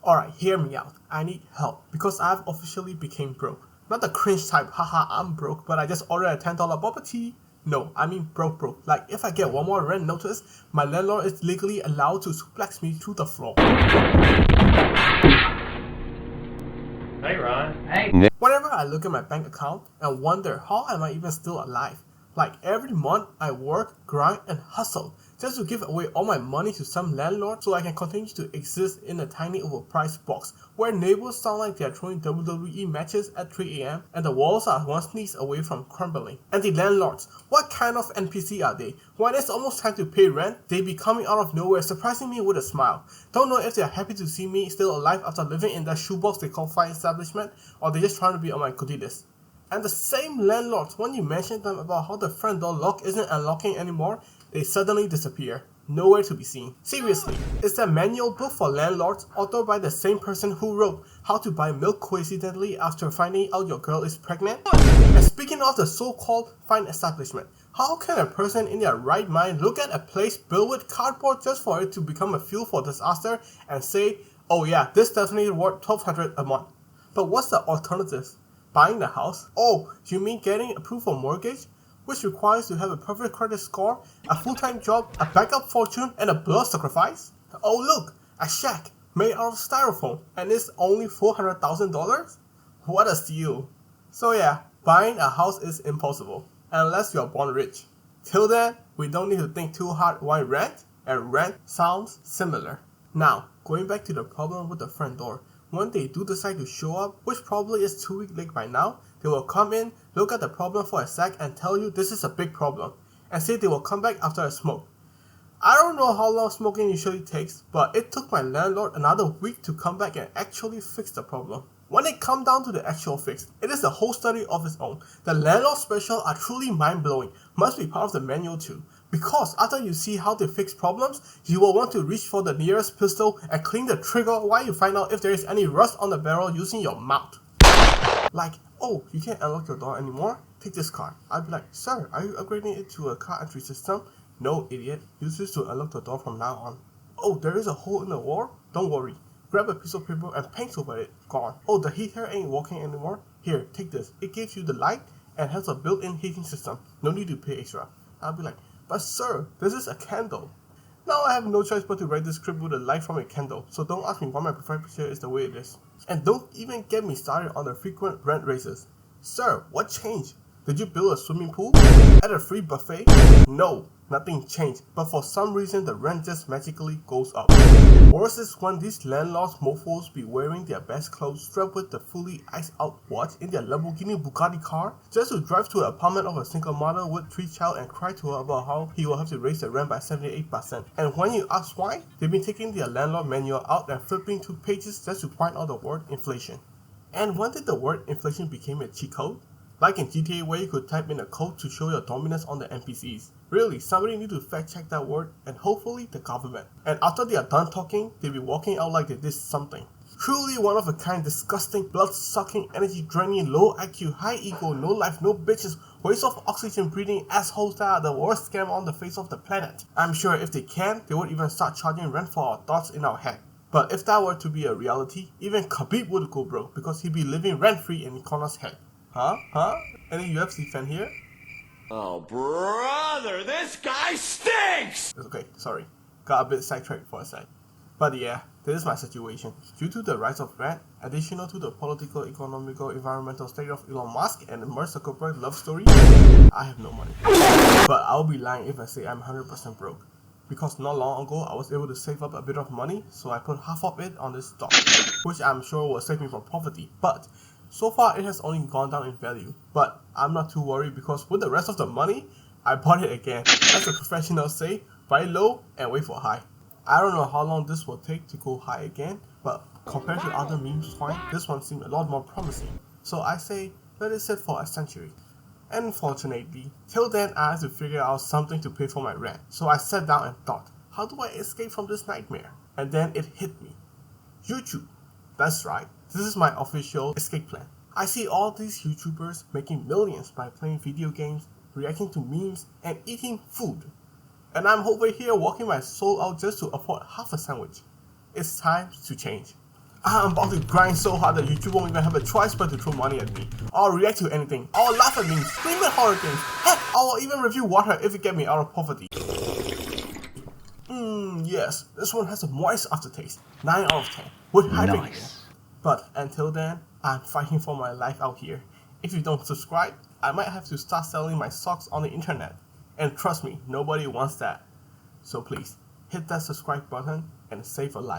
Alright, hear me out. I need help because I've officially became broke. Not the cringe type, haha, I'm broke, but I just ordered a $10 bubble tea. No, I mean broke. Like, if I get one more rent notice, my landlord is legally allowed to suplex me through the floor. Hey, Ron. Hey. Whenever I look at my bank account and wonder how am I even still alive, like every month I work, grind and hustle just to give away all my money to some landlord so I can continue to exist in a tiny overpriced box where neighbors sound like they're throwing WWE matches at 3 a.m. and the walls are one sneeze away from crumbling. And the landlords, what kind of NPC are they? When it's almost time to pay rent, they be coming out of nowhere surprising me with a smile. Don't know if they're happy to see me still alive after living in that shoebox they call fine establishment, or they're just trying to be on my goodie list. And the same landlords, when you mention them about how the front door lock isn't unlocking anymore, they suddenly disappear. Nowhere to be seen. Seriously, is that manual book for landlords authored by the same person who wrote How to Buy Milk Coincidentally After Finding Out Your Girl is Pregnant? And speaking of the so-called fine establishment, how can a person in their right mind look at a place built with cardboard just for it to become a fuel for disaster and say, oh yeah, this definitely worth $1,200 a month. But what's the alternative? Buying the house? Oh, you mean getting approved for mortgage? Which requires to have a perfect credit score, a full-time job, a backup fortune, and a blood sacrifice? Oh look, a shack made out of styrofoam, and it's only $400,000? What a steal. So yeah, buying a house is impossible, unless you're born rich. Till then, we don't need to think too hard why rent, and rent sounds similar. Now, going back to the problem with the front door. When they do decide to show up, which probably is 2 weeks late by now, they will come in, look at the problem for a sec and tell you this is a big problem, and say they will come back after a smoke. I don't know how long smoking usually takes, but it took my landlord another week to come back and actually fix the problem. When it comes down to the actual fix, it is a whole study of its own. The landlord special are truly mind-blowing, must be part of the manual too. Because after you see how they fix problems, you will want to reach for the nearest pistol and clean the trigger while you find out if there is any rust on the barrel using your mouth. Like, oh, you can't unlock your door anymore? Take this card. I'd be like, sir, are you upgrading it to a car entry system? No, idiot. Use this to unlock the door from now on. Oh, there is a hole in the wall? Don't worry. Grab a piece of paper and paint over it. Gone. Oh, the heater ain't working anymore? Here, take this. It gives you the light and has a built-in heating system. No need to pay extra. I'll be like, but sir, this is a candle. Now I have no choice but to write this script with a light from a candle, so don't ask me why my profile picture is the way it is. And don't even get me started on the frequent rent raises. Sir, what changed? Did you build a swimming pool? At a free buffet? No, nothing changed, but for some reason the rent just magically goes up. Worse is when these landlords mofos be wearing their best clothes strapped with the fully iced out watch in their Lamborghini Bugatti car just to drive to an apartment of a single mother with 3 child and cry to her about how he will have to raise the rent by 78%. And when you ask why, they've been taking their landlord manual out and flipping 2 pages just to point out the word inflation. And when did the word inflation become a cheat code? Like in GTA where you could type in a code to show your dominance on the NPCs. Really, somebody need to fact check that word and hopefully the government. And after they are done talking, they be walking out like they did something. Truly one of a kind, disgusting, blood-sucking, energy-draining, low IQ, high ego, no life, no bitches, waste of oxygen-breathing assholes that are the worst scam on the face of the planet. I'm sure if they can, they would even start charging rent for our thoughts in our head. But if that were to be a reality, even Khabib would go broke because he'd be living rent-free in Connor's head. Huh? Any UFC fan here? Oh, brother, this guy stinks! Okay, sorry. Got a bit sidetracked for a sec. But yeah, this is my situation. Due to the rise of rent, additional to the political, economical, environmental state of Elon Musk and Mark Zuckerberg love story, I have no money. But I'll be lying if I say I'm 100% broke. Because not long ago, I was able to save up a bit of money, so I put half of it on this stock, which I'm sure will save me from poverty. But so far, it has only gone down in value, but I'm not too worried because with the rest of the money, I bought it again. As the professionals say, buy low and wait for high. I don't know how long this will take to go high again, but compared to other meme coins, this one seemed a lot more promising. So I say, let it sit for a century. Unfortunately, till then I had to figure out something to pay for my rent. So I sat down and thought, how do I escape from this nightmare? And then it hit me. YouTube. That's right. This is my official escape plan. I see all these YouTubers making millions by playing video games, reacting to memes, and eating food. And I'm over here walking my soul out just to afford half a sandwich. It's time to change. I'm about to grind so hard that YouTube won't even have a choice but to throw money at me. I'll react to anything. I'll laugh at memes, scream at horror things. Heck, I'll even review water if it gets me out of poverty. Yes, this one has a moist aftertaste. 9 out of 10. With hyping again. But until then, I'm fighting for my life out here. If you don't subscribe, I might have to start selling my socks on the internet. And trust me, nobody wants that. So please, hit that subscribe button and save a life.